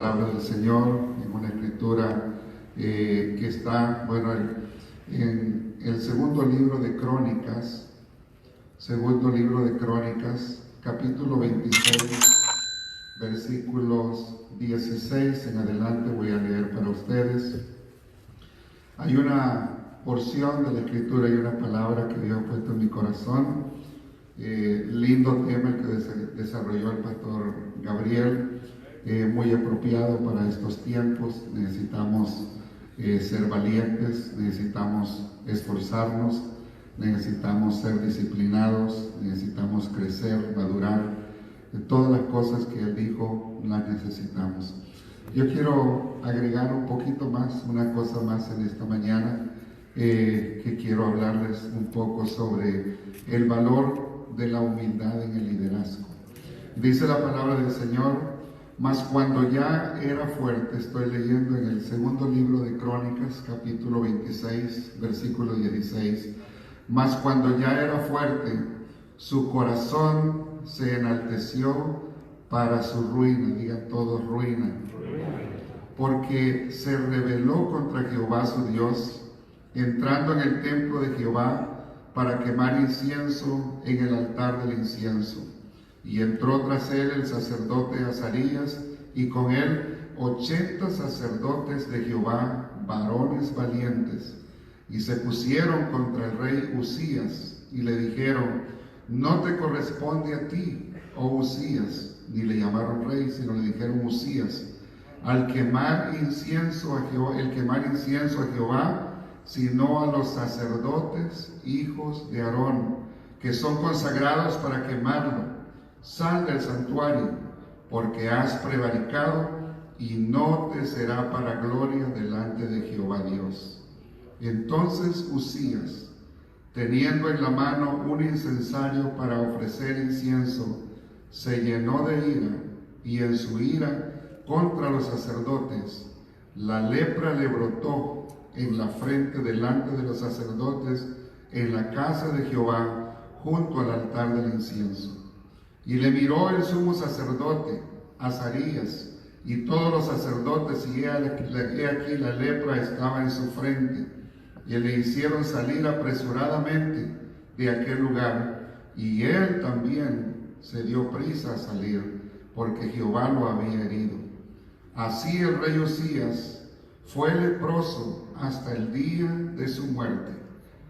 palabra del Señor en una escritura que está, en el segundo libro de Crónicas, capítulo 26, versículos 16 en adelante voy a leer para ustedes. Hay una porción de la escritura y una palabra que Dios ha puesto en mi corazón. Lindo tema el que desarrolló el pastor Gabriel, muy apropiado para estos tiempos. Necesitamos ser valientes, necesitamos esforzarnos, necesitamos ser disciplinados, necesitamos crecer, madurar. Todas las cosas que él dijo las necesitamos. Yo quiero agregar un poquito más, una cosa más en esta mañana, que quiero hablarles un poco sobre el valor de la humildad en el liderazgo. Dice la palabra del Señor: mas cuando ya era fuerte, estoy leyendo en el segundo libro de Crónicas, capítulo 26, versículo 16, mas cuando ya era fuerte, su corazón se enalteció para su ruina. Digan todos: ruina. Porque se rebeló contra Jehová su Dios, entrando en el templo de Jehová para quemar incienso en el altar del incienso. Y entró tras él el sacerdote Azarías, y con él 80 sacerdotes de Jehová, varones valientes, y se pusieron contra el rey Uzías, y le dijeron: no te corresponde a ti, oh Uzías. Ni le llamaron rey, sino le dijeron Uzías, al quemar incienso a Jehová, sino a los sacerdotes, hijos de Aarón, que son consagrados para quemarlo. Sal del santuario, porque has prevaricado, y no te será para gloria delante de Jehová Dios. Entonces Uzías, teniendo en la mano un incensario para ofrecer incienso, se llenó de ira, y en su ira contra los sacerdotes, la lepra le brotó en la frente delante de los sacerdotes en la casa de Jehová, junto al altar del incienso. Y le miró el sumo sacerdote Azarías y todos los sacerdotes, y he aquí la lepra estaba en su frente. Y le hicieron salir apresuradamente de aquel lugar, y él también se dio prisa a salir, porque Jehová lo había herido. Así el rey Uzías fue leproso hasta el día de su muerte,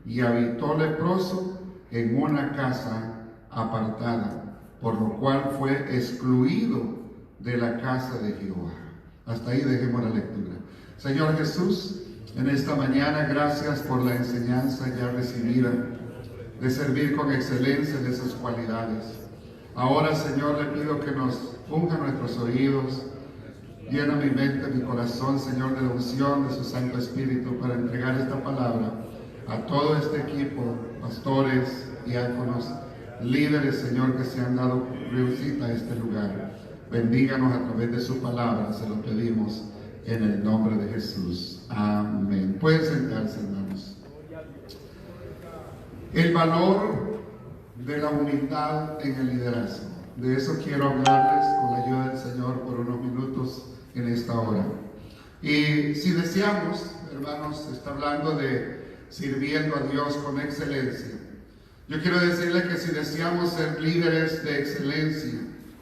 y habitó leproso en una casa apartada, por lo cual fue excluido de la casa de Jehová. Hasta ahí dejemos la lectura. Señor Jesús, en esta mañana, gracias por la enseñanza ya recibida, de servir con excelencia de esas cualidades. Ahora, Señor, le pido que nos ponga nuestros oídos, llena mi mente, mi corazón, Señor, de la unción de su Santo Espíritu para entregar esta palabra a todo este equipo, pastores, diáconos, líderes, Señor, que se han dado cita a este lugar. Bendíganos a través de su palabra, se lo pedimos en el nombre de Jesús. Amén. Pueden sentarse, hermanos. El valor de la humildad en el liderazgo. De eso quiero hablarles con la ayuda del Señor por unos minutos en esta hora. Y si deseamos, hermanos, está hablando de sirviendo a Dios con excelencia. Yo quiero decirle que si deseamos ser líderes de excelencia,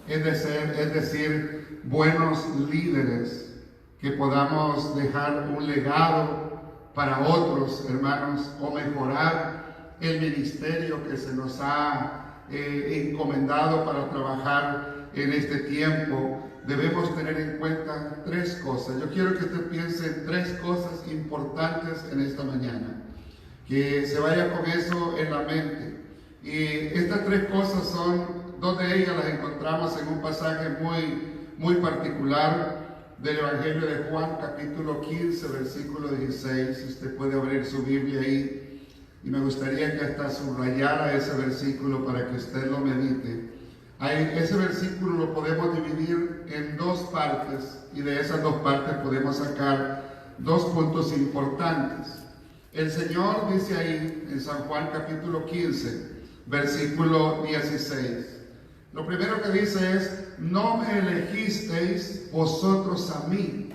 es decir, buenos líderes, que podamos dejar un legado para otros, hermanos, o mejorar el ministerio que se nos ha encomendado para trabajar en este tiempo, debemos tener en cuenta tres cosas. Yo quiero que usted piense en tres cosas importantes en esta mañana, que se vaya con eso en la mente. Y estas tres cosas dos de ellas las encontramos en un pasaje muy particular del Evangelio de Juan, capítulo 15, versículo 16. Usted puede abrir su Biblia ahí, y me gustaría que hasta subrayara ese versículo para que usted lo medite. Ese versículo lo podemos dividir en dos partes, y de esas dos partes podemos sacar dos puntos importantes. El Señor dice ahí en San Juan capítulo 15, versículo 16: Lo primero que dice es, no me elegisteis vosotros a mí,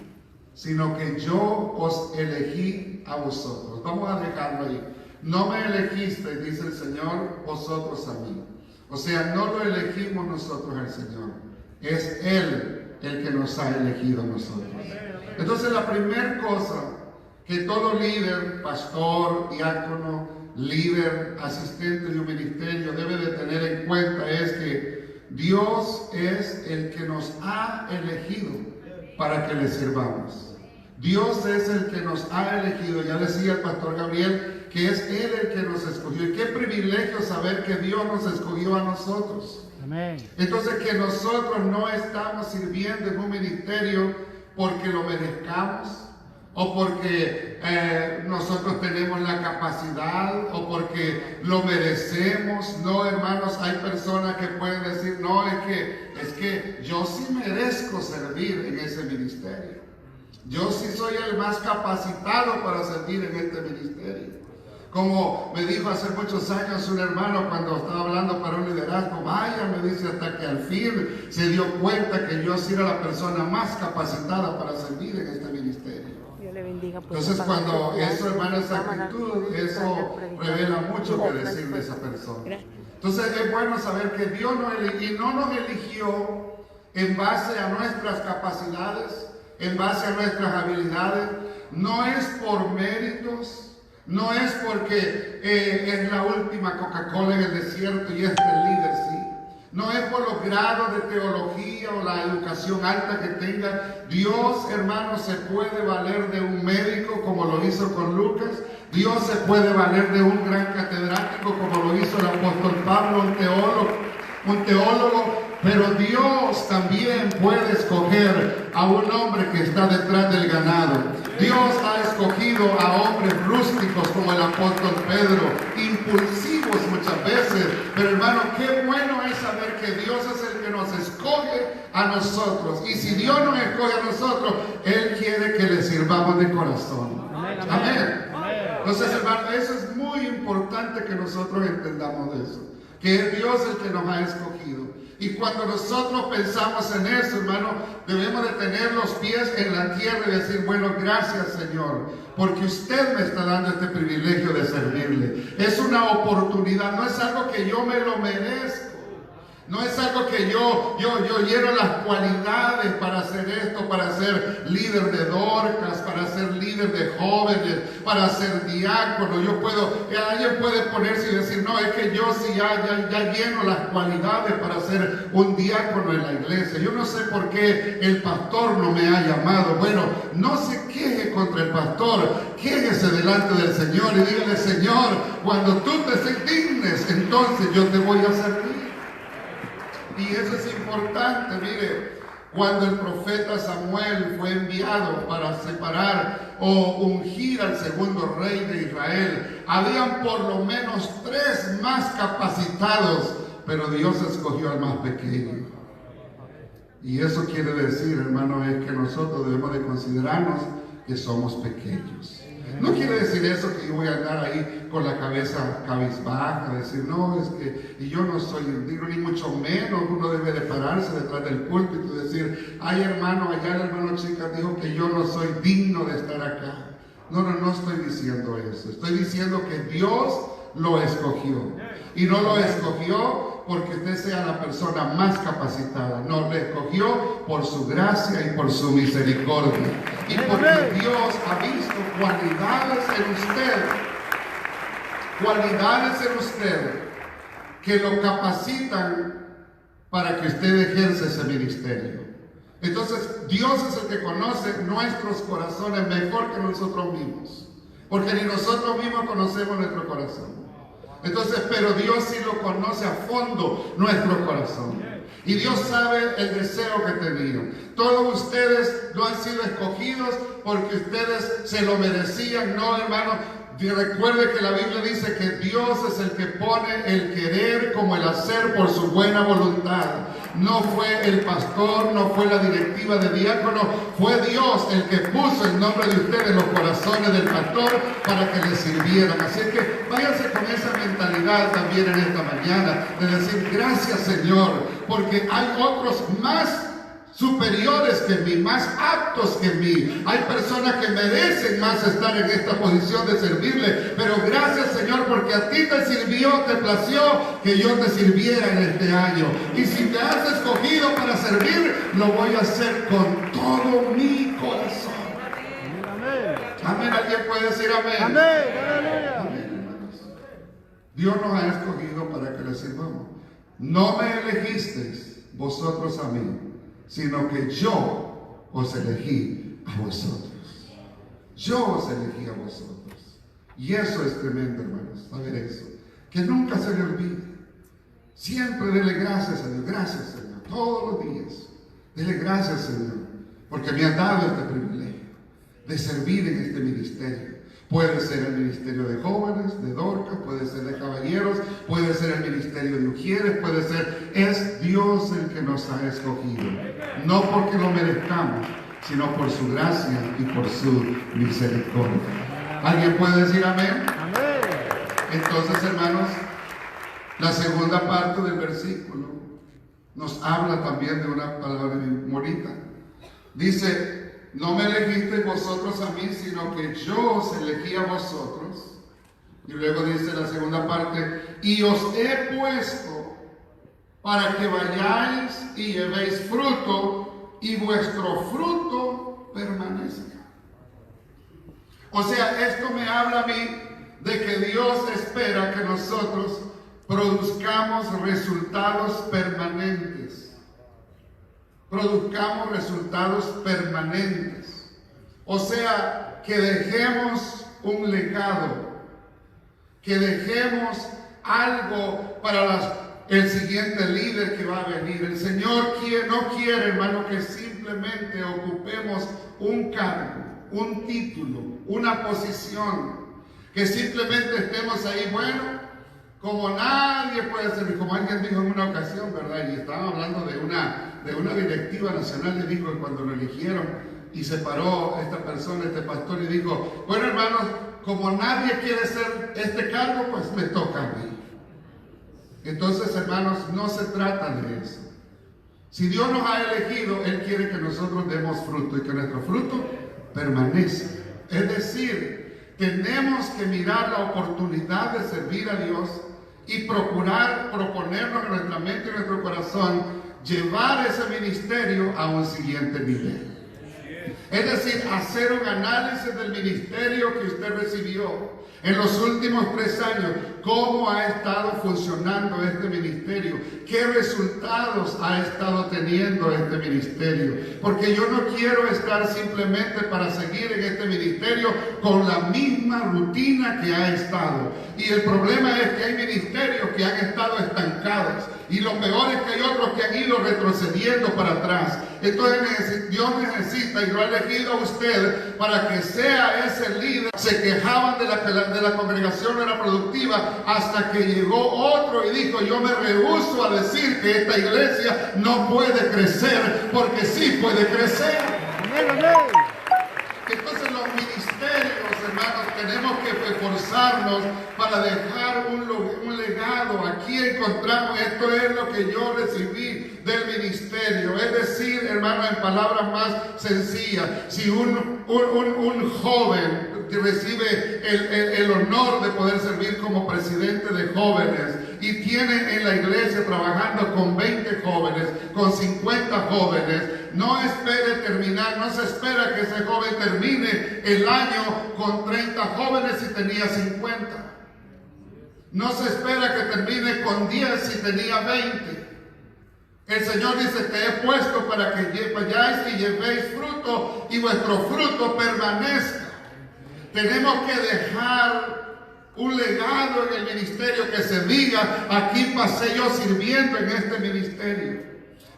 sino que yo os elegí a vosotros. Vamos a dejarlo ahí. No me elegisteis, dice el Señor, vosotros a mí. O sea, no lo elegimos nosotros al Señor. Es Él el que nos ha elegido a nosotros. Entonces, la primera cosa que todo líder, pastor, diácono, líder, asistente de un ministerio debe de tener en cuenta es que Dios es el que nos ha elegido para que le sirvamos. Dios es el que nos ha elegido. Ya decía el pastor Gabriel que es Él el que nos escogió. Y qué privilegio saber que Dios nos escogió a nosotros. Amén. Entonces, que nosotros no estamos sirviendo en un ministerio porque lo merezcamos, o porque nosotros tenemos la capacidad, o porque lo merecemos. No, hermanos, hay personas que pueden decir, no, es que yo sí merezco servir en ese ministerio. Yo sí soy el más capacitado para servir en este ministerio. Como me dijo hace muchos años un hermano cuando estaba hablando para un liderazgo, vaya, me dice, hasta que al fin se dio cuenta que yo sí era la persona más capacitada para servir en este ministerio. Dios le bendiga. Entonces, cuando eso, hermano, esa actitud, eso revela mucho que decir de esa persona. Entonces, es bueno saber que Dios no nos eligió en base a nuestras capacidades, en base a nuestras habilidades. No es por méritos. No es porque es la última Coca-Cola en el desierto y es el líder, sí. No es por los grados de teología o la educación alta que tenga. Dios, hermano, se puede valer de un médico como lo hizo con Lucas. Dios se puede valer de un gran catedrático como lo hizo el apóstol Pablo, un teólogo. Pero Dios también puede escoger a un hombre que está detrás del ganado. Dios ha escogido a hombres rústicos como el apóstol Pedro, impulsivos muchas veces. Pero hermano, qué bueno es saber que Dios es el que nos escoge a nosotros. Y si Dios nos escoge a nosotros, Él quiere que le sirvamos de corazón. Amén. Entonces, hermano, eso es muy importante que nosotros entendamos de eso. Que es Dios el que nos ha escogido. Y cuando nosotros pensamos en eso, hermano, debemos de tener los pies en la tierra y decir, bueno, gracias, Señor, porque usted me está dando este privilegio de servirle. Es una oportunidad, no es algo que yo me lo merezco. No es algo que yo lleno las cualidades para hacer esto, para ser líder de Dorcas, para ser líder de jóvenes, para ser diácono. Alguien puede ponerse y decir, no, es que yo sí ya lleno las cualidades para ser un diácono en la iglesia. Yo no sé por qué el pastor no me ha llamado. Bueno, no se queje contra el pastor, quéjese delante del Señor y dígale, Señor, cuando tú te dignes, entonces yo te voy a servir. Y eso es importante. Mire, cuando el profeta Samuel fue enviado para separar o ungir al segundo rey de Israel, habían por lo menos 3 más capacitados, pero Dios escogió al más pequeño. Y eso quiere decir, hermano, es que nosotros debemos de considerarnos que somos pequeños. No quiere decir eso que yo voy a andar ahí con la cabeza cabizbaja, decir, no, es que y yo no soy digno, ni mucho menos. Uno debe de pararse detrás del púlpito y decir, ay hermano, allá el hermano Chica dijo que yo no soy digno de estar acá. No estoy diciendo eso. Estoy diciendo que Dios lo escogió. Y no lo escogió porque usted sea la persona más capacitada. No, le escogió por su gracia y por su misericordia. Y porque Dios ha visto cualidades en usted que lo capacitan para que usted ejerza ese ministerio. Entonces, Dios es el que conoce nuestros corazones mejor que nosotros mismos, porque ni nosotros mismos conocemos nuestro corazón. Entonces, pero Dios sí lo conoce a fondo, nuestro corazón. Y Dios sabe el deseo que tenían. Todos ustedes no han sido escogidos porque ustedes se lo merecían. No, hermano. Recuerde que la Biblia dice que Dios es el que pone el querer como el hacer por su buena voluntad. No fue el pastor, no fue la directiva de diácono, fue Dios el que puso el nombre de ustedes en los corazones del pastor para que le sirvieran. Así que váyanse con esa mentalidad también en esta mañana, de decir gracias Señor, porque hay otros más superiores que mí, más aptos que mí. Hay personas que merecen más estar en esta posición de servirle, pero gracias, Señor, porque a ti te sirvió, te plació que yo te sirviera en este año. Y si te has escogido para servir, lo voy a hacer con todo mi corazón. Amén. ¿Alguien puede decir amén? Amén. Amén, hermanos. Dios nos ha escogido para que le sirvamos. No me elegisteis vosotros a mí, sino que yo os elegí a vosotros. Yo os elegí a vosotros. Y eso es tremendo, hermanos, saber eso. Que nunca se le olvide. Siempre dele gracias a Dios. Gracias, Señor. Todos los días. Dele gracias, Señor. Porque me ha dado este privilegio de servir en este ministerio. Puede ser el ministerio de jóvenes, de Dorcas, puede ser de caballeros, puede ser el ministerio de Ujieres, puede ser, es Dios el que nos ha escogido. No porque lo merezcamos, sino por su gracia y por su misericordia. ¿Alguien puede decir amén? Amén. Entonces, hermanos, la segunda parte del versículo nos habla también de una palabra bonita. Dice, no me elegisteis vosotros a mí, sino que yo os elegí a vosotros. Y luego dice la segunda parte, y os he puesto para que vayáis y llevéis fruto, y vuestro fruto permanezca. O sea, esto me habla a mí de que Dios espera que nosotros produzcamos resultados permanentes. Produzcamos resultados permanentes. O sea, que dejemos un legado, que dejemos algo para el siguiente líder que va a venir. El Señor no quiere, hermano, que simplemente ocupemos un cargo, un título, una posición, que simplemente estemos ahí, bueno, como nadie puede servir, como alguien dijo en una ocasión, ¿verdad? Y estaban hablando de una directiva nacional, y dijo que cuando lo eligieron y se paró esta persona, este pastor, y dijo, bueno, hermanos, como nadie quiere ser este cargo, pues me toca a mí. Entonces, hermanos, no se trata de eso. Si Dios nos ha elegido, Él quiere que nosotros demos fruto y que nuestro fruto permanezca. Es decir, tenemos que mirar la oportunidad de servir a Dios y proponernos en nuestra mente y nuestro corazón llevar ese ministerio a un siguiente nivel. Es decir, hacer un análisis del ministerio que usted recibió en los últimos 3 años. ¿Cómo ha estado funcionando este ministerio? ¿Qué resultados ha estado teniendo este ministerio? Porque yo no quiero estar simplemente para seguir en este ministerio con la misma rutina que ha estado. Y el problema es que hay ministerios que han estado estancados. Y lo peor es que hay otros que han ido retrocediendo para atrás. Entonces Dios necesita, y lo ha elegido a usted para que sea ese líder. Se quejaban de la congregación no era productiva, hasta que llegó otro y dijo, yo me rehúso a decir que esta iglesia no puede crecer, porque sí puede crecer. Amén, amén. Entonces los ministerios, hermanos, tenemos que esforzarnos para dejar un legado. Aquí encontramos, esto es lo que yo recibí del ministerio. Es decir, hermano, en palabras más sencillas, si un joven recibe el honor de poder servir como presidente de jóvenes y tiene en la iglesia trabajando con 20 jóvenes, con 50 jóvenes, no espere terminar, no se espera que ese joven termine el año con 30 jóvenes si tenía 50. No se espera que termine con 10 si tenía 20. El Señor dice, te he puesto para que vayáis y llevéis fruto y vuestro fruto permanezca. Tenemos que dejar un legado en el ministerio que se diga, aquí pasé yo sirviendo en este ministerio.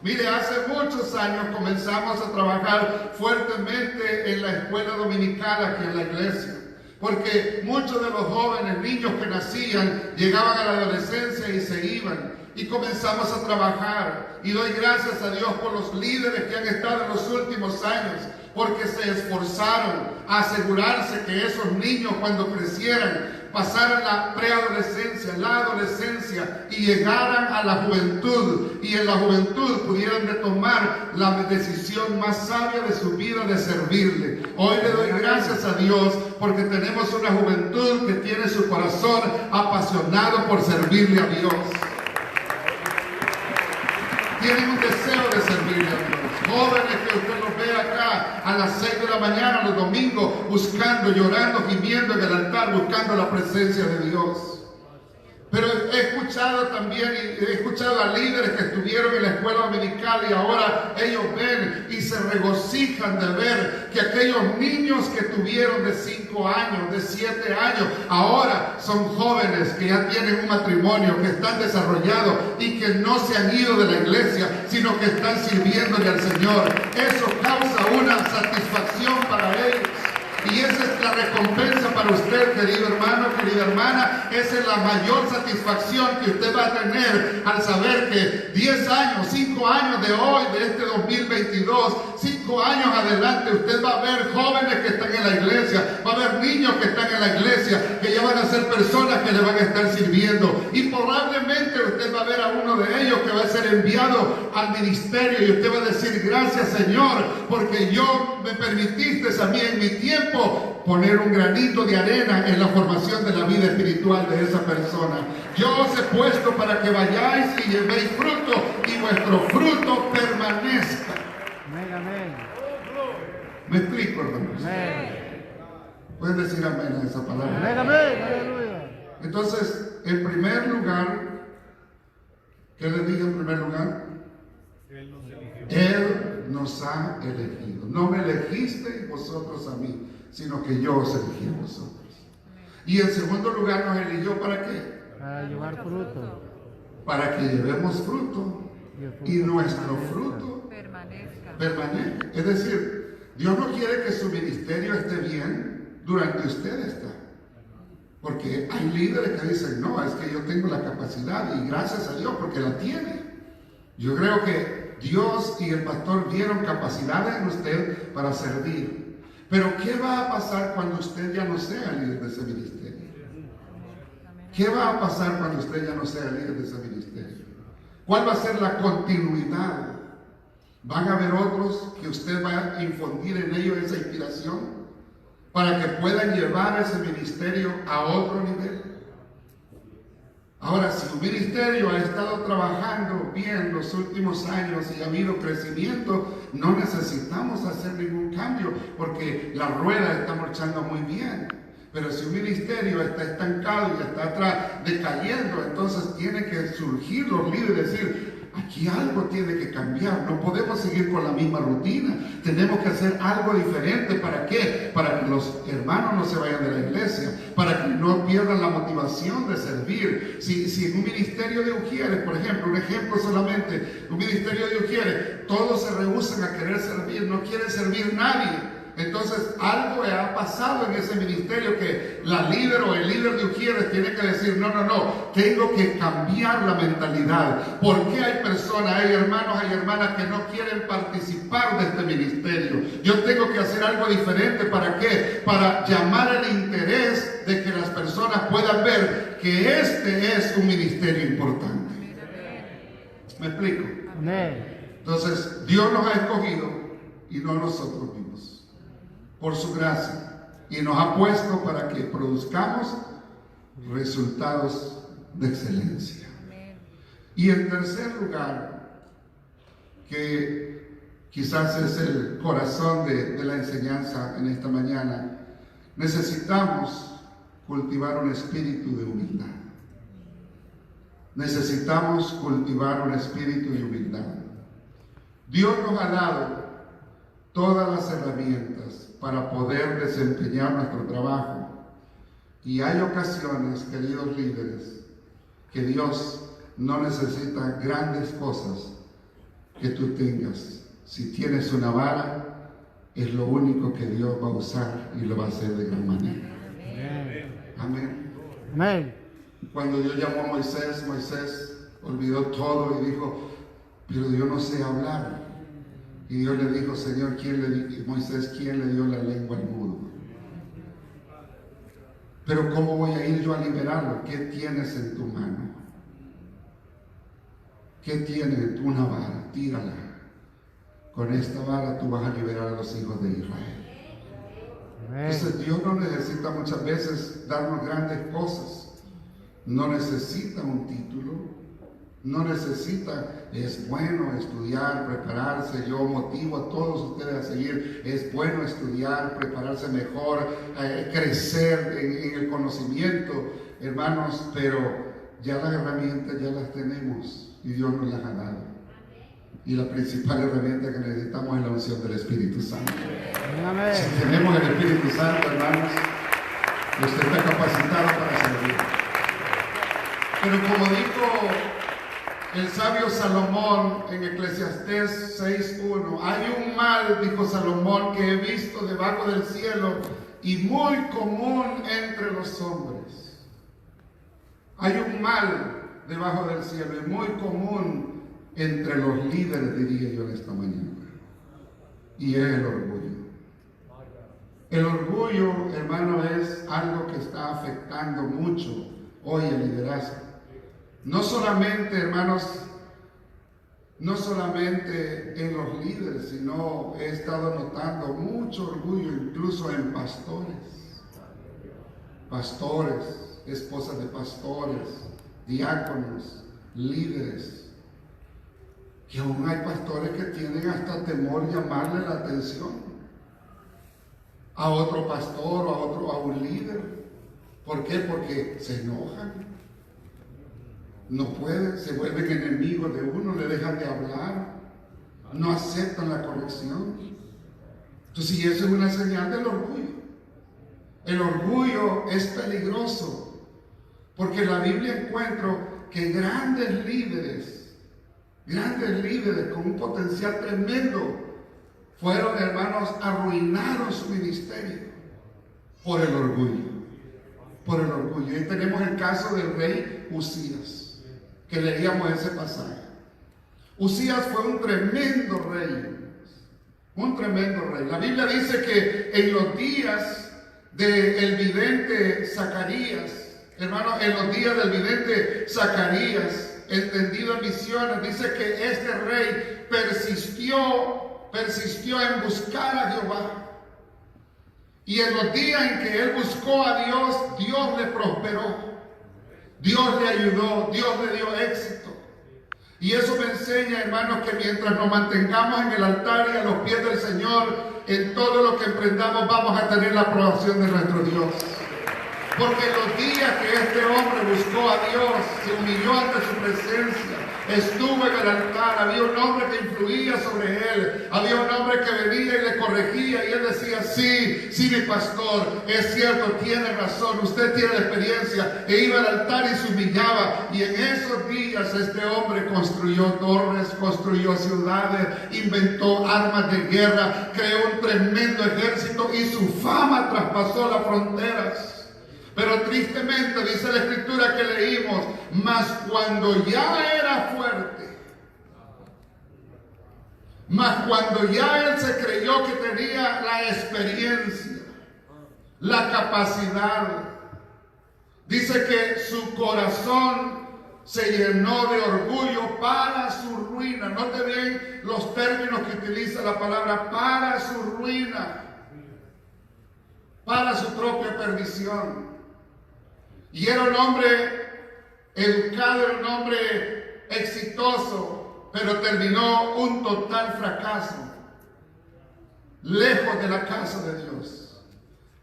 Mire, hace muchos años comenzamos a trabajar fuertemente en la escuela dominical aquí en la iglesia. Porque muchos de los jóvenes, niños que nacían, llegaban a la adolescencia y se iban. Y comenzamos a trabajar. Y doy gracias a Dios por los líderes que han estado en los últimos años, porque se esforzaron a asegurarse que esos niños, cuando crecieran, pasaran la preadolescencia, la adolescencia y llegaran a la juventud, y en la juventud pudieran de tomar la decisión más sabia de su vida de servirle. Hoy le doy gracias a Dios porque tenemos una juventud que tiene su corazón apasionado por servirle a Dios. Tienen un deseo de servirle a Dios. Jóvenes que usted los ve acá a las 6 de la mañana los domingos, buscando, llorando, gimiendo en el altar, buscando la presencia de Dios. Pero he escuchado también, y he escuchado a líderes que estuvieron en la escuela dominical y ahora ellos ven y se regocijan de ver que aquellos niños que tuvieron de 5 años, de 7 años, ahora son jóvenes que ya tienen un matrimonio, que están desarrollados y que no se han ido de la iglesia, sino que están sirviéndole al Señor. Eso causa una satisfacción para ellos. Y esa es la recompensa para usted, querido hermano, querida hermana. Esa es la mayor satisfacción que usted va a tener al saber que 10 años, 5 años de hoy, de este 2022, 5 años adelante, usted va a ver jóvenes que están en la iglesia, va a ver niños que están en la iglesia, que ya van a ser personas que le van a estar sirviendo. Y probablemente usted va a ver a uno de ellos que va a ser enviado al ministerio y usted va a decir: gracias, Señor, porque yo me permitiste a mí en mi tiempo poner un granito de arena en la formación de la vida espiritual de esa persona. Yo os he puesto para que vayáis y llevéis fruto y vuestro fruto permanezca. Amén. ¿Me explico, hermanos? Amén. Pueden decir amén a esa palabra. Amén. Amén. Aleluya. Entonces, en primer lugar, ¿qué les dije en primer lugar? Él nos ha elegido. No me elegisteis vosotros a mí, sino que yo os elegí a vosotros. Y en segundo lugar, nos eligió ¿para qué? Para llevar fruto. Para que llevemos fruto y nuestro fruto permanezca. Es decir, Dios no quiere que su ministerio esté bien durante usted está. Porque hay líderes que dicen: no, es que yo tengo la capacidad, y gracias a Dios porque la tiene. Yo creo que Dios y el pastor vieron capacidades en usted para servir. Pero ¿qué va a pasar cuando usted ya no sea líder de ese ministerio? ¿Qué va a pasar cuando usted ya no sea líder de ese ministerio? ¿Cuál va a ser la continuidad? ¿Van a haber otros que usted va a infundir en ellos esa inspiración para que puedan llevar ese ministerio a otro nivel? Ahora, si un ministerio ha estado trabajando bien los últimos años y ha habido crecimiento, no necesitamos hacer ningún cambio porque la rueda está marchando muy bien. Pero si un ministerio está estancado y está atrás decayendo, entonces tiene que surgir los líderes y decir: aquí algo tiene que cambiar, no podemos seguir con la misma rutina, tenemos que hacer algo diferente. ¿Para qué? Para que los hermanos no se vayan de la iglesia, para que no pierdan la motivación de servir. Si en un ministerio de Ujieres, por ejemplo, un ejemplo solamente, un ministerio de Ujieres, todos se rehúsan a querer servir, no quiere servir nadie. Entonces algo ha pasado en ese ministerio que la líder o el líder de Ujieres tiene que decir: no, tengo que cambiar la mentalidad. ¿Por qué hay personas, hay hermanos, hay hermanas que no quieren participar de este ministerio? Yo tengo que hacer algo diferente. ¿Para qué? Para llamar el interés de que las personas puedan ver que este es un ministerio importante. ¿Me explico? Amén. Entonces Dios nos ha escogido y no nosotros mismos, por su gracia, y nos ha puesto para que produzcamos resultados de excelencia. Y en tercer lugar, que quizás es el corazón de la enseñanza en esta mañana, necesitamos cultivar un espíritu de humildad. Necesitamos cultivar un espíritu de humildad. Dios nos ha dado todas las herramientas para poder desempeñar nuestro trabajo. Y hay ocasiones, queridos líderes, que Dios no necesita grandes cosas que tú tengas. Si tienes una vara, es lo único que Dios va a usar y lo va a hacer de gran manera. Amén. Amén. Cuando Dios llamó a Moisés, Moisés olvidó todo y dijo: pero yo no sé hablar. Y Dios le dijo: Señor, Moisés, ¿quién le dio la lengua al mudo? Pero ¿cómo voy a ir yo a liberarlo? ¿Qué tienes en tu mano? ¿Qué tienes? Una vara, tírala. Con esta vara tú vas a liberar a los hijos de Israel. Entonces Dios no necesita muchas veces darnos grandes cosas. No necesita un título. No necesita, es bueno estudiar, prepararse. Yo motivo a todos ustedes a seguir. Es bueno estudiar, prepararse mejor, crecer en el conocimiento, hermanos, pero ya las herramientas ya las tenemos y Dios nos las ha dado. Y la principal herramienta que necesitamos es la unción del Espíritu Santo. Amén. Si tenemos el Espíritu Santo, hermanos, usted está capacitado para servir. Pero como dijo el sabio Salomón en Eclesiastés 6:1, hay un mal, dijo Salomón, que he visto debajo del cielo y muy común entre los hombres. Hay un mal debajo del cielo y muy común entre los líderes, diría yo en esta mañana, y es el orgullo. El orgullo, hermano, es algo que está afectando mucho hoy el liderazgo. No solamente, hermanos, no solamente en los líderes, sino he estado notando mucho orgullo incluso en pastores, esposas de pastores, diáconos, líderes. Que aún hay pastores que tienen hasta temor llamarle la atención a otro pastor o a un líder. ¿Por qué? Porque se enojan. No pueden, se vuelven enemigos de uno, le dejan de hablar, no aceptan la corrección. Entonces, y eso es una señal del orgullo. El orgullo es peligroso, porque en la Biblia encuentro que grandes líderes con un potencial tremendo, fueron, hermanos, arruinaron su ministerio por el orgullo. Por el orgullo. Y ahí tenemos el caso del rey Usías, que leíamos ese pasaje. Usías fue un tremendo rey. Un tremendo rey. La Biblia dice que en los días del vidente Zacarías, hermano, en los días del vidente Zacarías, entendido en visiones, dice que este rey persistió en buscar a Jehová. Y en los días en que él buscó a Dios, Dios le prosperó, Dios le ayudó, Dios le dio éxito. Y eso me enseña, hermanos, que mientras nos mantengamos en el altar y a los pies del Señor, en todo lo que emprendamos vamos a tener la aprobación de nuestro Dios. Porque los días que este hombre buscó a Dios, se humilló ante su presencia, estuvo en el altar, había un hombre que influía sobre él, había un hombre que venía y le corregía y él decía, sí mi pastor, es cierto, tiene razón, usted tiene la experiencia, e iba al altar y se humillaba. Y en esos días este hombre construyó torres, construyó ciudades, inventó armas de guerra, creó un tremendo ejército y su fama traspasó las fronteras. Pero tristemente dice la escritura que leímos, mas cuando ya era fuerte, mas cuando ya él se creyó que tenía la experiencia, la capacidad, dice que su corazón se llenó de orgullo para su ruina. Note bien los términos que utiliza la palabra, para su ruina, para su propia perdición. Y era un hombre educado, era un hombre exitoso, pero terminó un total fracaso, lejos de la casa de Dios,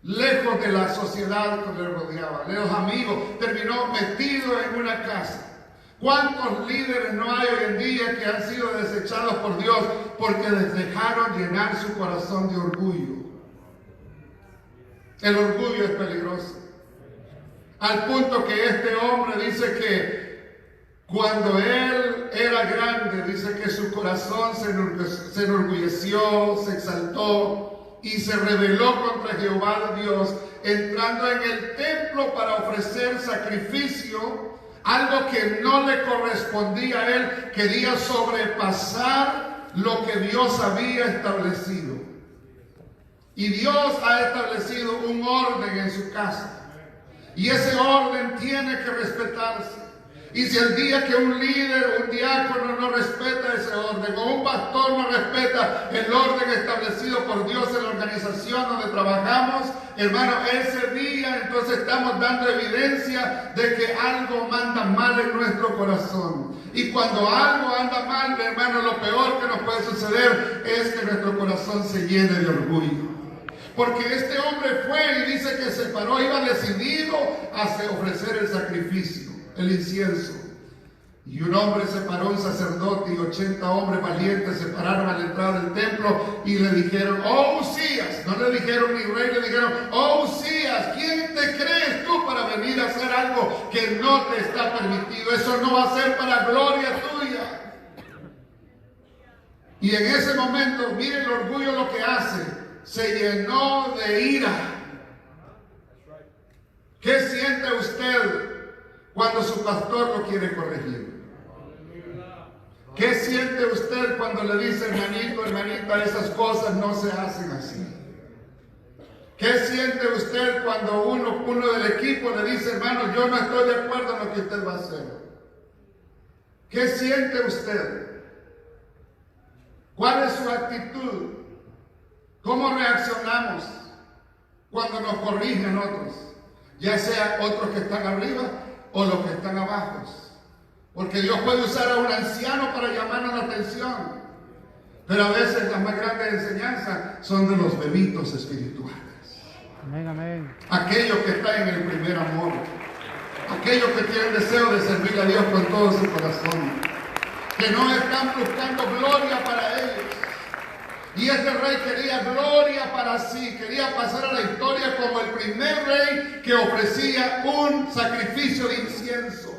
lejos de la sociedad que le rodeaba, de los amigos, terminó metido en una casa. ¿Cuántos líderes no hay hoy en día que han sido desechados por Dios porque les dejaron llenar su corazón de orgullo? El orgullo es peligroso. Al punto que este hombre dice que cuando él era grande, dice que su corazón se enorgulleció, se exaltó y se rebeló contra Jehová de Dios, entrando en el templo para ofrecer sacrificio, algo que no le correspondía a él. Quería sobrepasar lo que Dios había establecido. Y Dios ha establecido un orden en su casa. Y ese orden tiene que respetarse. Y si el día que un líder, un diácono no respeta ese orden, o un pastor no respeta el orden establecido por Dios en la organización donde trabajamos, hermano, ese día entonces estamos dando evidencia de que algo anda mal en nuestro corazón. Y cuando algo anda mal, hermano, lo peor que nos puede suceder es que nuestro corazón se llene de orgullo. Porque este hombre fue y dice que se paró, iba decidido a ofrecer el sacrificio, el incienso. Y un hombre se paró, un sacerdote, y 80 hombres valientes se pararon a la entrada del templo y le dijeron: oh Usías, no le dijeron ni rey, le dijeron: oh Usías, ¿quién te crees tú para venir a hacer algo que no te está permitido? Eso no va a ser para gloria tuya. Y en ese momento, miren el orgullo lo que hace, se llenó de ira. ¿Qué siente usted cuando su pastor lo quiere corregir? ¿Qué siente usted cuando le dice: hermanito, hermanita, esas cosas no se hacen así? ¿Qué siente usted cuando uno del equipo le dice: hermano, yo no estoy de acuerdo en lo que usted va a hacer? ¿Qué siente usted? ¿Cuál es su actitud? ¿Cómo reaccionamos cuando nos corrigen otros? Ya sea otros que están arriba o los que están abajo. Porque Dios puede usar a un anciano para llamarnos la atención. Pero a veces las más grandes enseñanzas son de los bebitos espirituales. Amén, amén. Aquellos que están en el primer amor. Aquellos que tienen deseo de servir a Dios con todo su corazón. Que no están buscando gloria para ellos. Y este rey quería gloria para sí, quería pasar a la historia como el primer rey que ofrecía un sacrificio de incienso.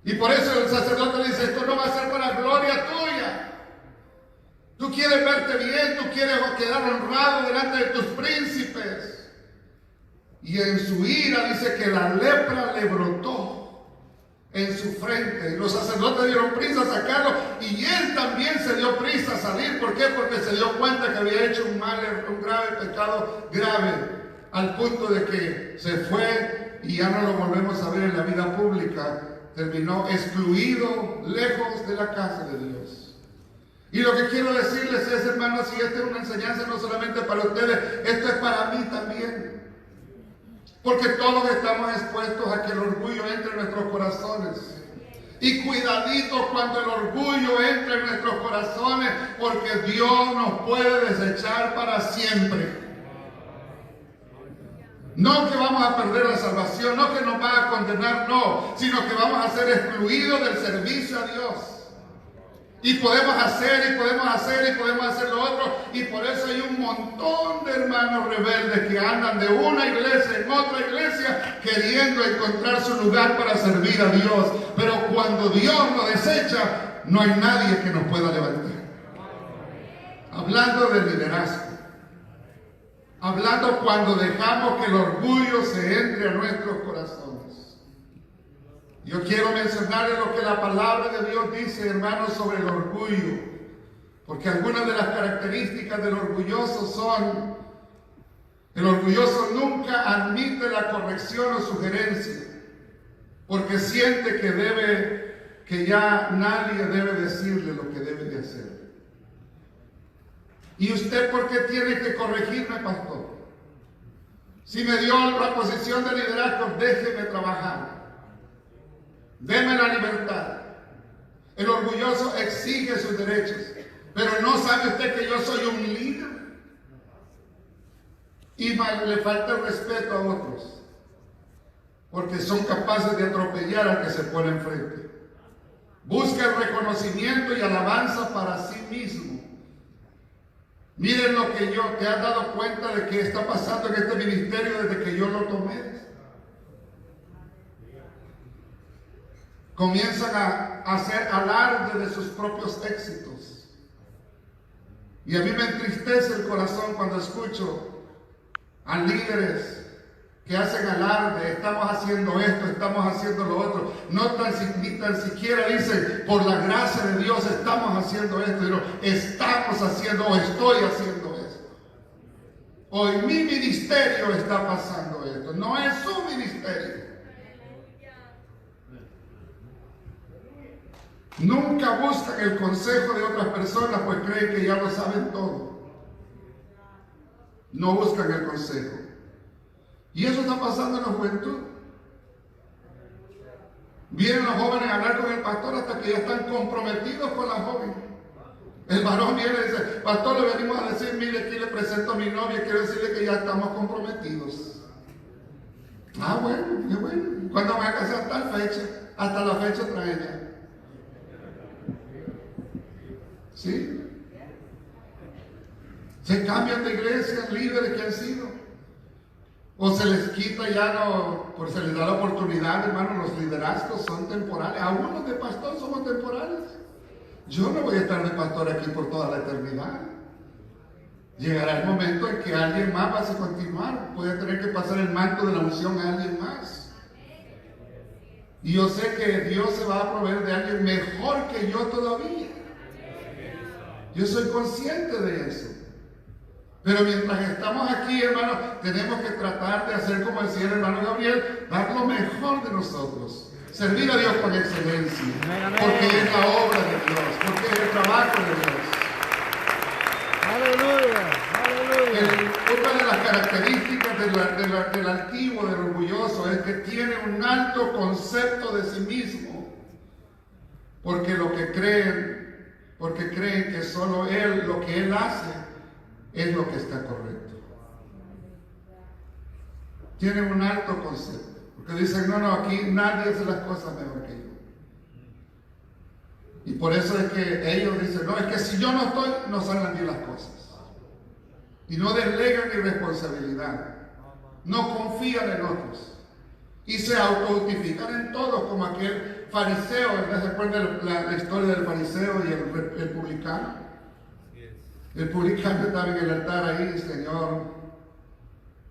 Y por eso el sacerdote dice: esto no va a ser para gloria tuya. Tú quieres verte bien, tú quieres quedar honrado delante de tus príncipes. Y en su ira dice que la lepra le brotó en su frente. Y los sacerdotes dieron prisa a sacarlo, y él también se dio prisa a salir. ¿Por qué? Porque se dio cuenta que había hecho un grave pecado, grave, al punto de que se fue y ya no lo volvemos a ver en la vida pública. Terminó excluido, lejos de la casa de Dios. Y lo que quiero decirles es, hermanos, y esta es una enseñanza no solamente para ustedes, esto es para mí también. Porque todos estamos expuestos a que el orgullo entre en nuestros corazones. Y cuidadito cuando el orgullo entre en nuestros corazones, porque Dios nos puede desechar para siempre. No que vamos a perder la salvación, no que nos va a condenar, no, sino que vamos a ser excluidos del servicio a Dios. Y podemos hacer, y podemos hacer, y podemos hacer lo otro. Y por eso hay un montón de hermanos rebeldes que andan de una iglesia en otra iglesia queriendo encontrar su lugar para servir a Dios. Pero cuando Dios nos desecha, no hay nadie que nos pueda levantar. Hablando de liderazgo. Hablando cuando dejamos que el orgullo se entre a nuestros corazones. Yo quiero mencionarles lo que la palabra de Dios dice, hermanos, sobre el orgullo. Porque algunas de las características del orgulloso son: el orgulloso nunca admite la corrección o sugerencia, porque siente que ya nadie debe decirle lo que debe de hacer. ¿Y usted por qué tiene que corregirme, pastor? Si me dio la posición de liderazgo, déjeme trabajar. Deme la libertad. El orgulloso exige sus derechos. Pero ¿no sabe usted que yo soy un líder? Y le falta el respeto a otros. Porque son capaces de atropellar al que se pone enfrente. Busca el reconocimiento y alabanza para sí mismo. Miren lo que te has dado cuenta de que está pasando en este ministerio desde que yo lo tomé. Comienzan a hacer alarde de sus propios éxitos. Y a mí me entristece el corazón cuando escucho a líderes que hacen alarde: estamos haciendo esto, estamos haciendo lo otro. Ni tan siquiera dicen: por la gracia de Dios estamos haciendo esto. Sino, estamos haciendo o estoy haciendo esto. Hoy mi ministerio está pasando esto, no es su ministerio. Nunca buscan el consejo de otras personas, pues creen que ya lo saben todo. No buscan el consejo. Y eso está pasando en la juventud. Vienen los jóvenes a hablar con el pastor hasta que ya están comprometidos con la joven. El varón viene y dice: pastor, le venimos a decir, mire, aquí le presento a mi novia, quiero decirle que ya estamos comprometidos. Ah, bueno, qué bueno. ¿Cuándo van a casar? Tal fecha. Hasta la fecha trae ella. ¿Sí? Se cambian de iglesia, líderes que han sido. O se les quita ya, no, pues se les da la oportunidad, hermano. Los liderazgos son temporales. Aún los de pastor somos temporales. Yo no voy a estar de pastor aquí por toda la eternidad. Llegará el momento en que alguien más va a continuar. Voy a tener que pasar el manto de la unción a alguien más. Y yo sé que Dios se va a proveer de alguien mejor que yo todavía. Yo soy consciente de eso. Pero mientras estamos aquí, hermano, tenemos que tratar de hacer como decía el hermano Gabriel, dar lo mejor de nosotros. Servir a Dios con excelencia. Amén. Porque es la obra de Dios, porque es el trabajo de Dios. Aleluya. Otra de las características del altivo, del orgulloso, es que tiene un alto concepto de sí mismo. Porque creen que solo él, lo que él hace, es lo que está correcto. Tienen un alto concepto. Porque dicen, no, aquí nadie hace las cosas mejor que yo. Y por eso es que ellos dicen, no, es que si yo no estoy, no salen bien las cosas. Y no delegan mi responsabilidad. No confían en otros. Y se autojustifican en todo, como aquel fariseo. ¿Verdad? ¿Se acuerdan la historia del fariseo y el publicano? El publicano estaba en el altar ahí, Señor,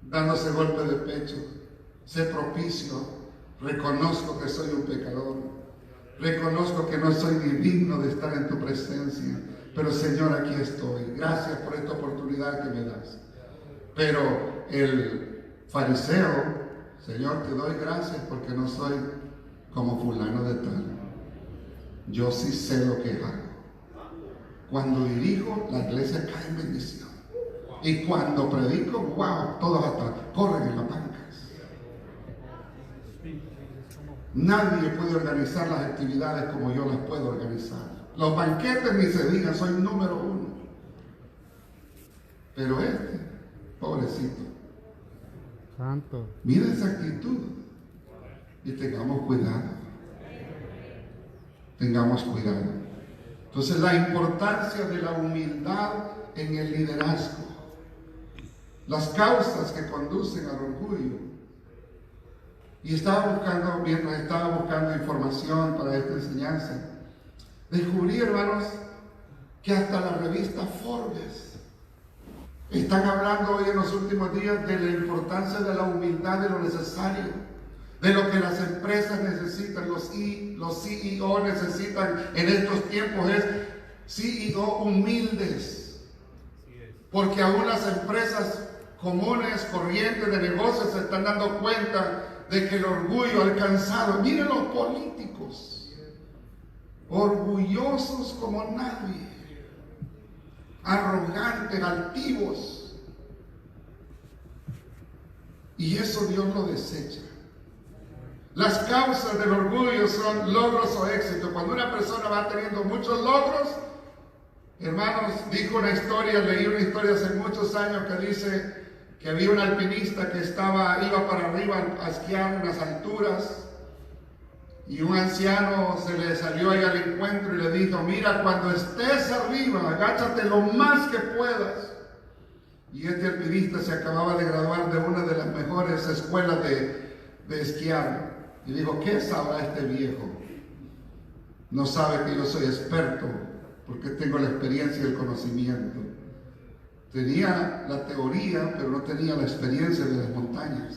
dándose golpe de pecho. Sé propicio, reconozco que soy un pecador, reconozco que no soy ni digno de estar en tu presencia, pero Señor, aquí estoy, gracias por esta oportunidad que me das. Pero el fariseo, Señor, te doy gracias porque no soy como fulano de tal. Yo sí sé lo que hago. Cuando dirijo, la iglesia cae en bendición. Y cuando predico, wow, todos hasta corren en la banca. Nadie puede organizar las actividades como yo las puedo organizar. Los banquetes ni se digan, soy número uno. Pero pobrecito. Santo. Mira esa actitud. Y tengamos cuidado. Tengamos cuidado. Entonces, la importancia de la humildad en el liderazgo. Las causas que conducen al orgullo. Y mientras estaba buscando información para esta enseñanza, descubrí, hermanos, que hasta la revista Forbes están hablando hoy en los últimos días de la importancia de la humildad, de lo necesario, de lo que las empresas necesitan, los CEO necesitan en estos tiempos, es CEO humildes. Porque aún las empresas comunes, corrientes de negocios se están dando cuenta de que el orgullo ha alcanzado. Miren los políticos, orgullosos como nadie, arrogantes, altivos. Y eso Dios lo desecha. Las causas del orgullo son logros o éxito. Cuando una persona va teniendo muchos logros, hermanos, leí una historia hace muchos años que dice que había un alpinista que iba para arriba a esquiar unas alturas y un anciano se le salió ahí al encuentro y le dijo, mira, cuando estés arriba, agáchate lo más que puedas. Y este alpinista se acababa de graduar de una de las mejores escuelas de esquiar y dijo, ¿qué sabrá este viejo? No sabe que yo soy experto porque tengo la experiencia y el conocimiento. Tenía la teoría, pero no tenía la experiencia de las montañas.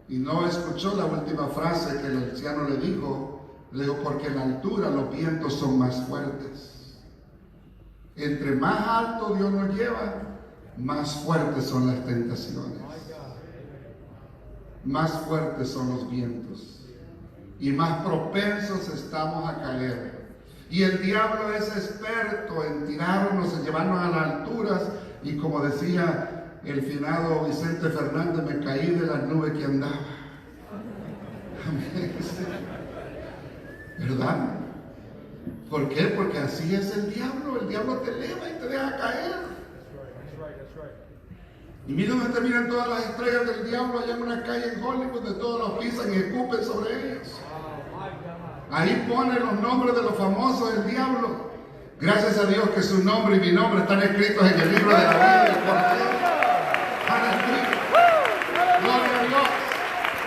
Y no escuchó la última frase que el anciano le dijo, porque en la altura los vientos son más fuertes. Entre más alto Dios nos lleva, más fuertes son las tentaciones, más fuertes son los vientos y más propensos estamos a caer. Y el diablo es experto en tirarnos, en llevarnos a las alturas, y como decía el finado Vicente Fernández, me caí de las nubes que andaba. Amén. ¿Verdad? ¿Por qué? Porque así es el diablo te eleva y te deja caer. Y mira donde terminan todas las estrellas del diablo allá en una calle en Hollywood, de todos los pisan y escupen sobre ellos. Ahí pone los nombres de los famosos del diablo. Gracias a Dios que su nombre y mi nombre están escritos en el libro de la vida del Cordero. Aleluya. Gloria a Dios.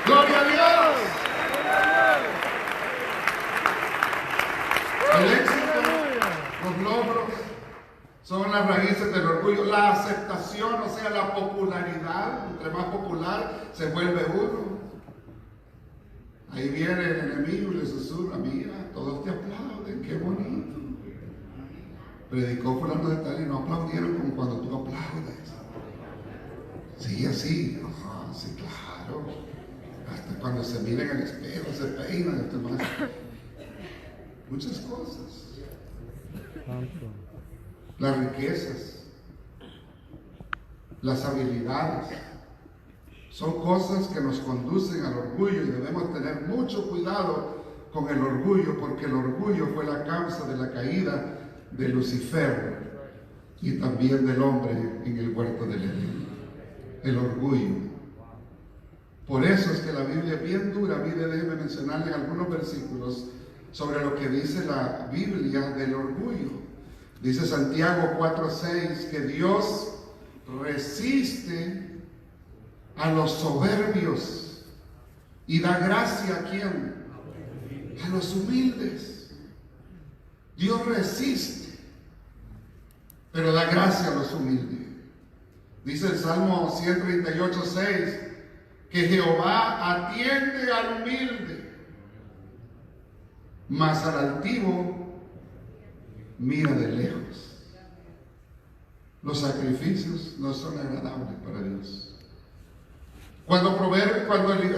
Gloria a Dios. El éxito, los logros, son las raíces del orgullo. La aceptación, o sea, la popularidad. Entre más popular se vuelve uno. Ahí viene el enemigo y le susurra: mira, todos te aplauden, qué bonito. Predicó fulano de tal y no aplaudieron como cuando tú aplaudes. Sí, así. Ajá, sí, claro. Hasta cuando se mira en el espejo, se peinan, esto más. Muchas cosas. Las riquezas, las habilidades, son cosas que nos conducen al orgullo, y debemos tener mucho cuidado con el orgullo, porque el orgullo fue la causa de la caída de Lucifer y también del hombre en el huerto del Edén. El orgullo. Por eso es que la Biblia es bien dura. Mire, déjeme mencionarles algunos versículos sobre lo que dice la Biblia del orgullo. Dice Santiago 4:6 que Dios resiste a los soberbios y da gracia ¿a quién? A los humildes. Dios resiste, pero da gracia a los humildes. Dice el Salmo 138:6 que Jehová atiende al humilde, mas al altivo mira de lejos. Los sacrificios no son agradables para Dios. Cuando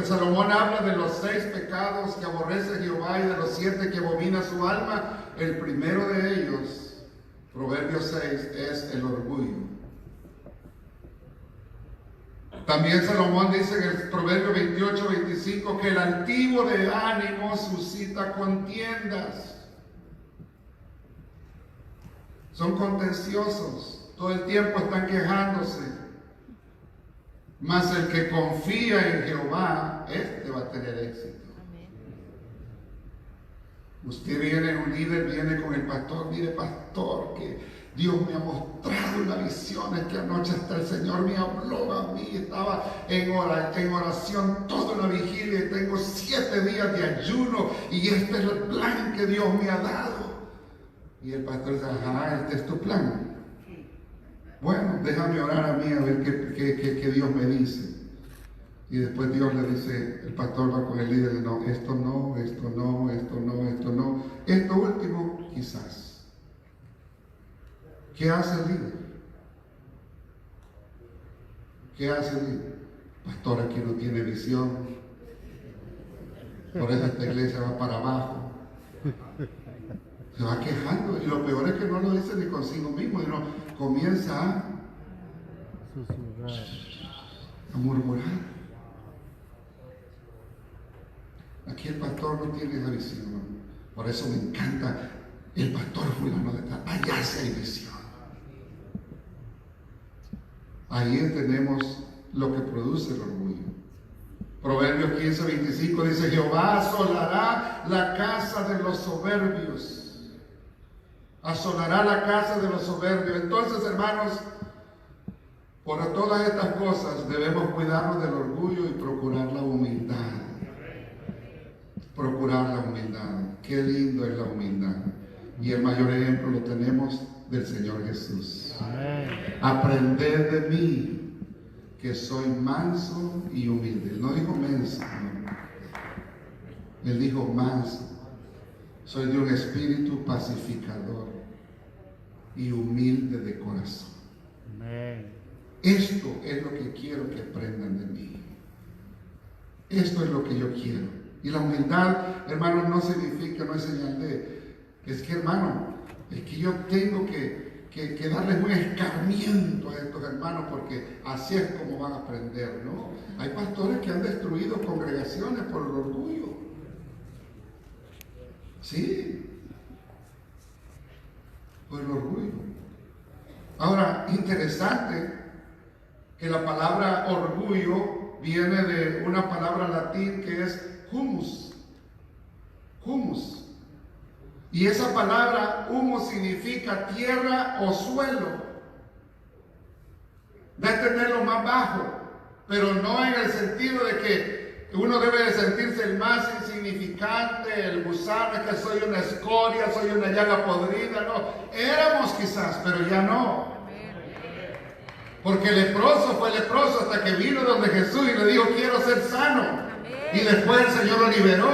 Salomón habla de los 6 pecados que aborrece Jehová y de los 7 que abomina su alma, el primero de ellos, Proverbios 6, es el orgullo. También Salomón dice en el Proverbio 28:25 que el altivo de ánimo suscita contiendas. Son contenciosos, todo el tiempo están quejándose. Mas el que confía en Jehová, este va a tener éxito. Amén. Usted viene, un líder viene con el pastor: mire, pastor, que Dios me ha mostrado una visión, es que anoche hasta el Señor me habló a mí, estaba en oración toda una vigilia y tengo 7 días de ayuno y este es el plan que Dios me ha dado. Y el pastor dice: ajá, este es tu plan. Bueno, déjame orar a mí a ver qué Dios me dice. Y después Dios le dice, el pastor va con el líder: no, esto no, esto no, esto no, esto no. Esto último, quizás. ¿Qué hace el líder? ¿Qué hace el líder? Pastor, aquí no tiene visión. Por eso esta iglesia va para abajo. Se va quejando, y lo peor es que no lo dice ni consigo mismo, sino comienza a murmurar. Aquí el pastor no tiene esa visión. Por eso me encanta el pastor fulano de tal. Allá sí hay visión. Ahí tenemos lo que produce el orgullo. Proverbios 15:25 dice: Jehová asolará la casa de los soberbios. Asolará la casa de los soberbios. Entonces, hermanos, por todas estas cosas debemos cuidarnos del orgullo y procurar la humildad. Procurar la humildad. Qué lindo es la humildad. Y el mayor ejemplo lo tenemos del Señor Jesús. Amén. Aprended de mí, que soy manso y humilde. Él no dijo menso, no. Él dijo manso. Soy de un espíritu pacificador y humilde de corazón. Amén. esto es lo que quiero que aprendan de mí. Esto es lo que yo quiero. Y la humildad, hermano, no significa, no es señal de, es que, hermano, es que yo tengo que darles un escarmiento a estos hermanos, porque así es como van a aprender, ¿no? Hay pastores que han destruido congregaciones por el orgullo. Sí, por el orgullo. Ahora, interesante que la palabra orgullo viene de una palabra latín que es humus. Humus. Y esa palabra humus significa tierra o suelo. Da a entender lo más bajo, pero no en el sentido de que uno debe de sentirse el más insignificante, el gusano, es que soy una escoria, soy una llaga podrida. No, éramos quizás, pero ya no. Porque el leproso fue leproso hasta que vino donde Jesús y le dijo, quiero ser sano. Y después el Señor lo liberó.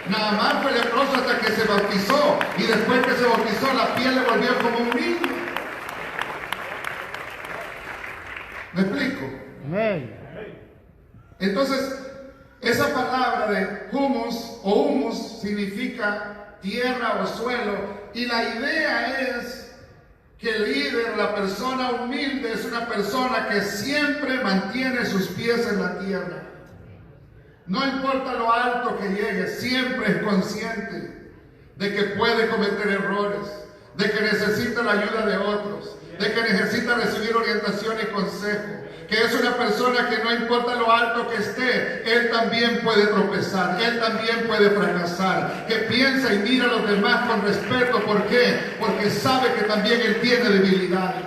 Naamán fue leproso hasta que se bautizó. Y después que se bautizó, la piel le volvió como un niño. ¿Me explico? Amén. Entonces, esa palabra de humus o humus significa tierra o suelo. Y la idea es que el líder, la persona humilde, es una persona que siempre mantiene sus pies en la tierra. No importa lo alto que llegue, siempre es consciente de que puede cometer errores, de que necesita la ayuda de otros, de que necesita recibir orientación y consejo, que es una persona que no importa lo alto que esté, él también puede tropezar, él también puede fracasar, que piensa y mira a los demás con respeto. ¿Por qué? Porque sabe que también él tiene debilidades.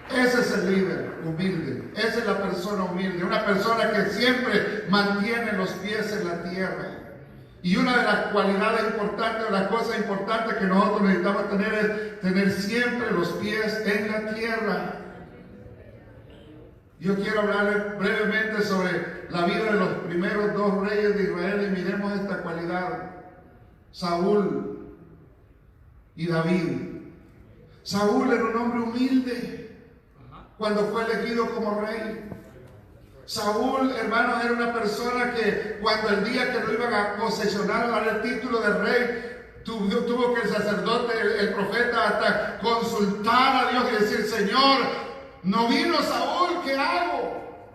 Ese es el líder humilde, esa es la persona humilde, una persona que siempre mantiene los pies en la tierra. Y una de las cualidades importantes, de las cosas importantes que nosotros necesitamos tener es tener siempre los pies en la tierra. Yo quiero hablarles brevemente sobre la vida de los primeros dos reyes de Israel y miremos esta cualidad. Saúl y David. Saúl era un hombre humilde cuando fue elegido como rey. Saúl, hermanos, era una persona que cuando el día que lo iban a posesionar a dar el título de rey, tuvo que el sacerdote, el profeta, hasta consultar a Dios y decir, Señor, no vino Saúl, ¿qué hago?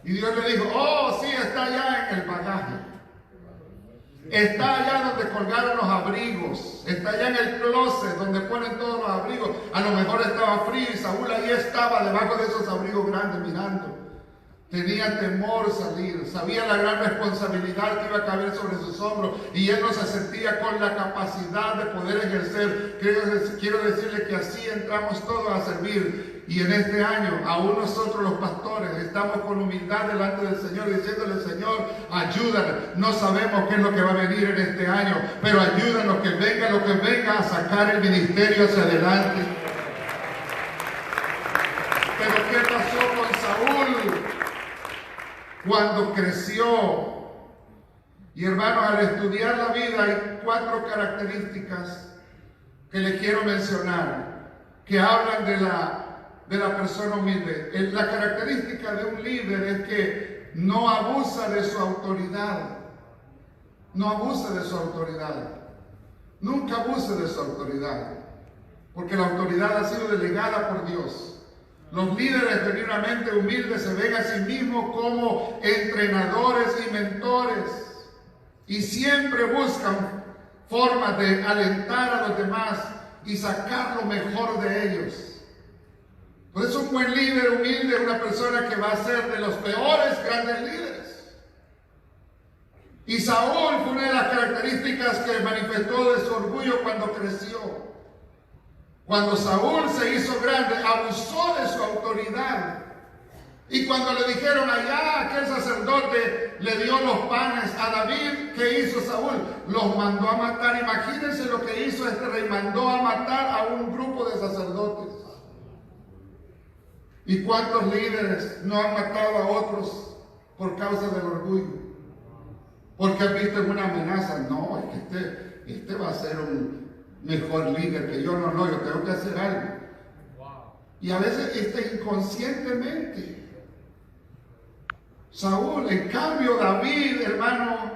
Y Dios le dijo, oh, sí, está allá en el bagaje. Está allá donde colgaron los abrigos. Está allá en el closet donde ponen todos los abrigos. A lo mejor estaba frío y Saúl ahí estaba debajo de esos abrigos grandes mirando. Tenía temor salir, sabía la gran responsabilidad que iba a caer sobre sus hombros y él no se sentía con la capacidad de poder ejercer. Quiero decirle que así entramos todos a servir. Y en este año, aún nosotros los pastores, estamos con humildad delante del Señor diciéndole, Señor, ayúdanos. No sabemos qué es lo que va a venir en este año, pero ayúdanos que venga lo que venga a sacar el ministerio hacia adelante. Pero ¿qué pasó con Saúl cuando creció? Y hermanos, al estudiar la vida hay 4 características que le quiero mencionar, que hablan de la persona humilde. La característica de un líder es que no abusa de su autoridad. No abusa de su autoridad. Nunca abuse de su autoridad, porque la autoridad ha sido delegada por Dios. Los líderes genuinamente humildes se ven a sí mismos como entrenadores y mentores y siempre buscan formas de alentar a los demás y sacar lo mejor de ellos. Por eso un buen líder humilde es una persona que va a ser de los peores grandes líderes. Y Saúl fue una de las características que manifestó de su orgullo cuando creció. Cuando Saúl se hizo grande, abusó de su autoridad. Y cuando le dijeron allá, aquel sacerdote le dio los panes a David, ¿qué hizo Saúl? Los mandó a matar. Imagínense lo que hizo este rey, mandó a matar a un grupo de sacerdotes. ¿Y cuántos líderes no han matado a otros por causa del orgullo? Porque han visto en una amenaza, no, es que este va a ser un mejor líder que yo, no, yo tengo que hacer algo. Y a veces inconscientemente. Saúl, en cambio David, hermano,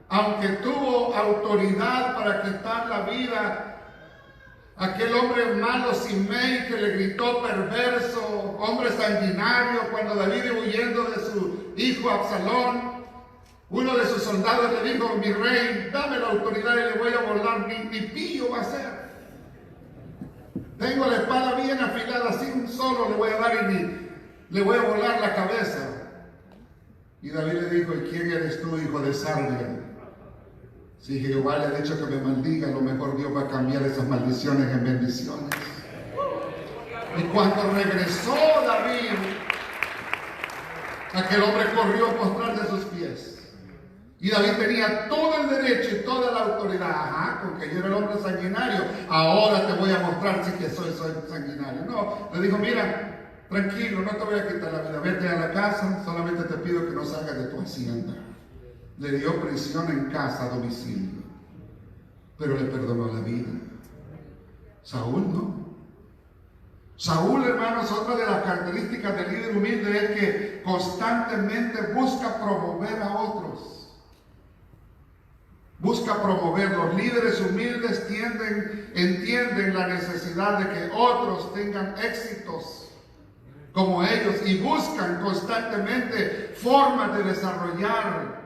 aunque tuvo autoridad para quitar la vida, aquel hombre malo Simei que le gritó perverso, hombre sanguinario, cuando David iba huyendo de su hijo Absalón, uno de sus soldados le dijo: mi rey, dame la autoridad y le voy a volar, ni pillo va a ser. Tengo la espada bien afilada, así un solo le voy a dar y le voy a volar la cabeza. Y David le dijo: ¿y quién eres tú, hijo de Sarvia? Si Jehová le ha dicho que me maldiga, a lo mejor Dios va a cambiar esas maldiciones en bendiciones. Y cuando regresó David, aquel hombre corrió a postrarse a sus pies. Y David tenía todo el derecho y toda la autoridad. Ajá, porque yo era el hombre sanguinario. Ahora te voy a mostrar si que soy sanguinario. No, le dijo: mira, tranquilo, no te voy a quitar la vida. Vete a la casa, solamente te pido que no salgas de tu hacienda. Le dio prisión en casa, a domicilio. Pero le perdonó la vida. Saúl no. Saúl, hermanos, otra de las características del líder humilde es que constantemente busca promover a otros. Busca promover. Los líderes humildes entienden la necesidad de que otros tengan éxitos como ellos y buscan constantemente formas de desarrollar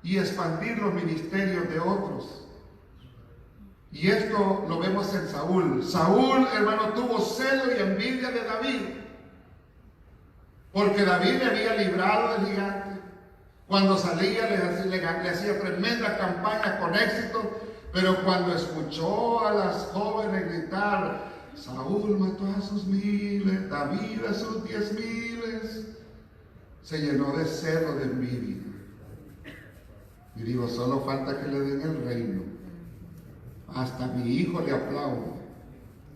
y expandir los ministerios de otros. Y esto lo vemos en Saúl. Saúl, hermano, tuvo celo y envidia de David, porque David le había librado del gigante. Cuando salía le hacía tremendas campañas con éxito, pero cuando escuchó a las jóvenes gritar: Saúl mató a sus 1000, David a sus 10,000, se llenó de celo, de envidia. Y digo: solo falta que le den el reino. Hasta mi hijo le aplaude.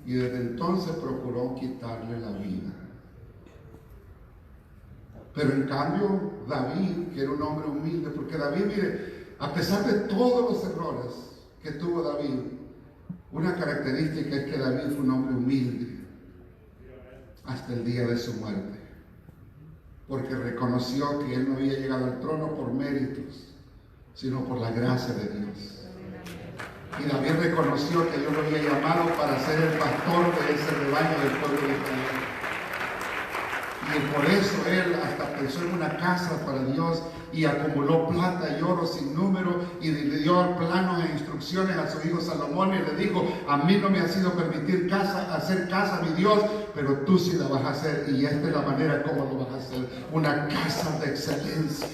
Y desde entonces procuró quitarle la vida. Pero en cambio David, que era un hombre humilde, porque David, mire, a pesar de todos los errores que tuvo David, una característica es que David fue un hombre humilde hasta el día de su muerte, porque reconoció que él no había llegado al trono por méritos, sino por la gracia de Dios. Y David reconoció que Dios lo había llamado para ser el pastor de ese rebaño del pueblo de Israel. Y por eso él hasta pensó en una casa para Dios y acumuló plata y oro sin número y le dio planos e instrucciones a su hijo Salomón y le dijo: a mí no me ha sido permitir hacer casa a mi Dios, pero tú sí la vas a hacer, y esta es la manera como lo vas a hacer: una casa de excelencia.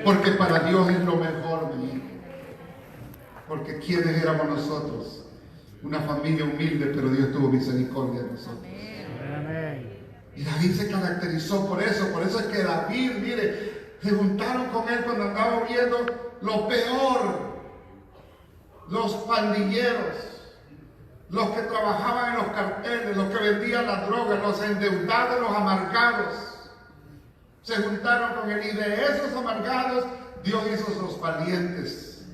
Porque para Dios es lo mejor, mi hijo. Porque ¿quiénes éramos nosotros? Una familia humilde, pero Dios tuvo misericordia de nosotros. Amén. Y David se caracterizó por eso es que David, mire, se juntaron con él cuando andaba viendo lo peor, los pandilleros, los que trabajaban en los carteles, los que vendían las drogas, los endeudados, los amargados, se juntaron con él, y de esos amargados Dios hizo los valientes.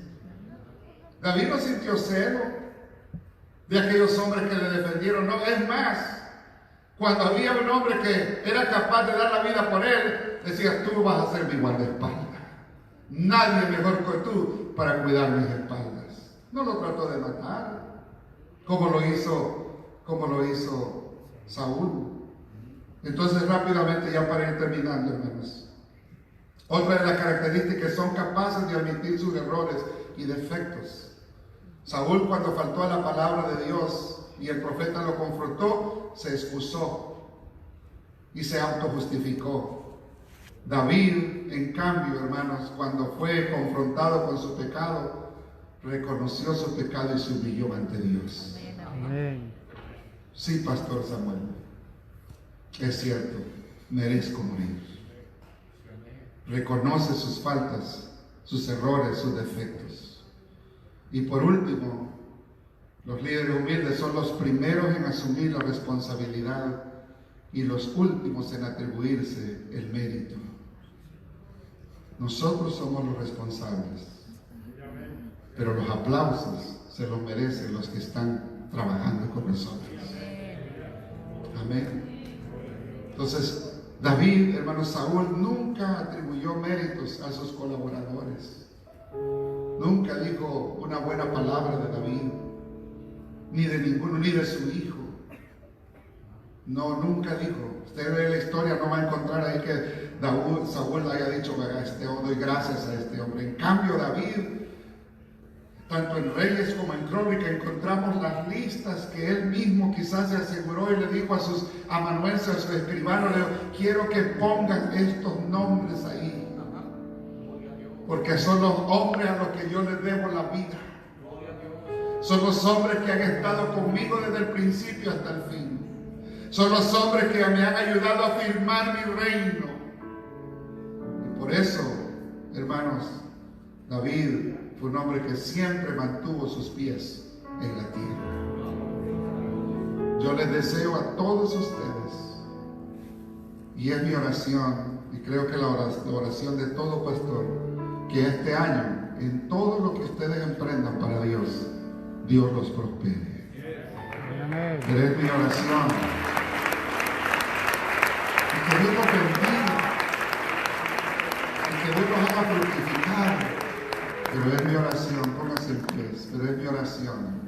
David no sintió celo de aquellos hombres que le defendieron, no, es más, cuando había un hombre que era capaz de dar la vida por él, decía: tú vas a ser mi guardaespaldas. Nadie mejor que tú para cuidar mis espaldas. No lo trató de matar, como lo hizo Saúl. Entonces, rápidamente, ya para ir terminando, hermanos. Otra de las características: son capaces de admitir sus errores y defectos. Saúl, cuando faltó a la palabra de Dios y el profeta lo confrontó, se excusó y se autojustificó. David, en cambio, hermanos, cuando fue confrontado con su pecado, reconoció su pecado y se humilló ante Dios. Amén. Sí, Pastor Samuel, es cierto, merezco morir. Reconoce sus faltas, sus errores, sus defectos. Y por último, los líderes humildes son los primeros en asumir la responsabilidad y los últimos en atribuirse el mérito. Nosotros somos los responsables, pero los aplausos se los merecen los que están trabajando con nosotros. Amén. Entonces, David, hermano Saúl, nunca atribuyó méritos a sus colaboradores. Nunca dijo una buena palabra de David, ni de ninguno, ni de su hijo. No, nunca dijo. Usted ve la historia, no va a encontrar ahí que Saúl haya dicho, doy gracias a este hombre. En cambio, David, tanto en Reyes como en Crónica, encontramos las listas que él mismo quizás se aseguró y le dijo a sus amanuenses, a su escribano, le dijo, quiero que pongan estos nombres ahí, porque son los hombres a los que yo les debo la vida. Son los hombres que han estado conmigo desde el principio hasta el fin. Son los hombres que me han ayudado a firmar mi reino. Y por eso, hermanos, David fue un hombre que siempre mantuvo sus pies en la tierra. Yo les deseo a todos ustedes, y es mi oración, y creo que la oración de todo pastor, que este año, en todo lo que ustedes emprendan para Dios, Dios los prospere. Amén. Pero es mi oración. Y que Dios los bendiga. Y que Dios los haga fructificar. Pero es mi oración, póngase en pie, pero es mi oración